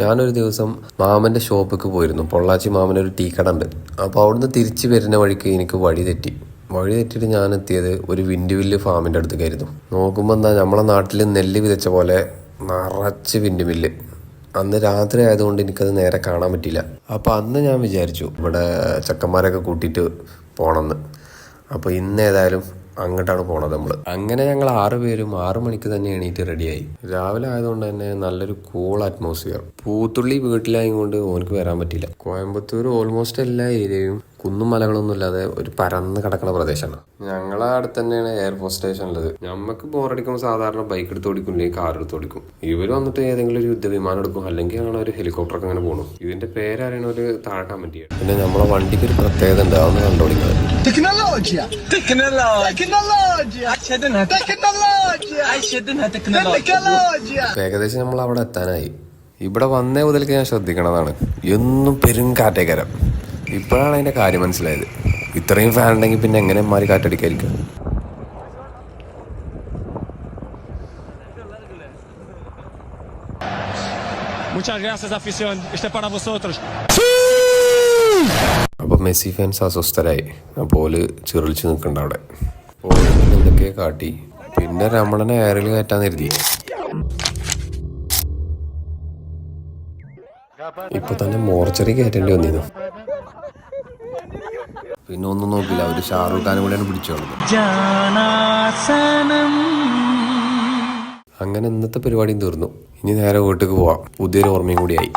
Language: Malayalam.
ഞാനൊരു ദിവസം മാമൻ്റെ ഷോപ്പിലേക്ക് പോയിരുന്നു. പൊള്ളാച്ചി മാമനൊരു ടീ കട ഉണ്ട്. അപ്പോൾ അവിടുന്ന് തിരിച്ച് വരുന്ന വഴിക്ക് എനിക്ക് വഴി തെറ്റിയിട്ട് ഞാൻ എത്തിയത് ഒരു വിൻഡ്മില്ല് ഫാമിൻ്റെ അടുത്തേക്കായിരുന്നു. നോക്കുമ്പോൾ എന്താ നമ്മളെ നാട്ടിൽ നെല്ല് വിതച്ച പോലെ നിറച്ച് വിൻഡ്മില്ല്. അന്ന് രാത്രി ആയതുകൊണ്ട് എനിക്കത് നേരെ കാണാൻ പറ്റിയില്ല. അപ്പോൾ അന്ന് ഞാൻ വിചാരിച്ചു ഇവിടെ ചെക്കന്മാരൊക്കെ കൂട്ടിയിട്ട് പോകണമെന്ന്. അപ്പോൾ ഇന്ന് ഏതായാലും അങ്ങോട്ടാണ് പോണത് നമ്മൾ. അങ്ങനെ ഞങ്ങൾ 6 പേരും 6 മണിക്ക് തന്നെ എണീറ്റ് റെഡിയായി. രാവിലെ ആയതുകൊണ്ട് തന്നെ നല്ലൊരു കൂൾ അറ്റ്മോസ്ഫിയർ. പൂത്തുള്ളി വീട്ടിലായതുകൊണ്ട് ഓനക്ക് വരാൻ പറ്റില്ല. കോയമ്പത്തൂർ ഓൾമോസ്റ്റ് എല്ലാ ഏരിയയും കുന്നും മലകളൊന്നും ഇല്ലാതെ ഒരു പരന്ന് കിടക്കുന്ന പ്രദേശമാണ്. ഞങ്ങളെ അടുത്ത് തന്നെയാണ് എയർഫോഴ്സ് സ്റ്റേഷൻ ഉള്ളത്. നമുക്ക് ബോറടിക്കുമ്പോൾ സാധാരണ ബൈക്ക് എടുത്ത് ഓടിക്കും, അല്ലെങ്കിൽ കാർ എടുത്ത് ഓടിക്കും. ഇവർ വന്നിട്ട് ഏതെങ്കിലും ഒരു യുദ്ധവിമാനം എടുക്കും, അല്ലെങ്കിൽ ആണ് ഒരു ഹെലികോപ്റ്ററൊക്കെ അങ്ങനെ പോകണം. ഇതിന്റെ പേരറിയണ ഒരു താഴെ കമന്റ്. പിന്നെ നമ്മളെ വണ്ടിക്ക് ഒരു പ്രത്യേകത ഉണ്ട്, അതൊന്ന് കണ്ടുപിടിക്കുന്നത്. ഏകദേശം നമ്മൾ അവിടെ എത്താനായി. ഇവിടെ വന്നേ മുതൽക്ക് ഞാൻ ശ്രദ്ധിക്കണതാണ്, എന്നും പെരുങ്കാറ്റേക്കരം. ഇപ്പോഴാണ് അതിന്റെ കാര്യം മനസ്സിലായത്. ഇത്രയും ഫാൻ ഉണ്ടെങ്കിൽ പിന്നെ എങ്ങനെ മാറി കാറ്റടിക്കായിരിക്കും. അപ്പൊ മെസ്സി ഫാൻസ് അസ്വസ്ഥരായി. അപ്പോൾ ചിറിച്ചു നിൽക്കണ്ട അവിടെ. എന്തൊക്കെയോ കാട്ടി. പിന്നെ രമണനെ എയറിൽ കയറ്റാൻ കരുതി. ഇപ്പൊ തന്നെ മോർച്ചറി കയറ്റേണ്ടി വന്നിരുന്നു. പിന്നെ ഒന്നും നോക്കില്ല, ഒരു ഷാറൂഖ് ഖാനും കൂടെയാണ് പിടിച്ചോളുന്നത്. അങ്ങനെ ഇന്നത്തെ പരിപാടിയും തീർന്നു. ഇനി നേരെ വീട്ടിലേക്ക് പോവാം. പുതിയൊരു ഓർമ്മയും കൂടിയായി.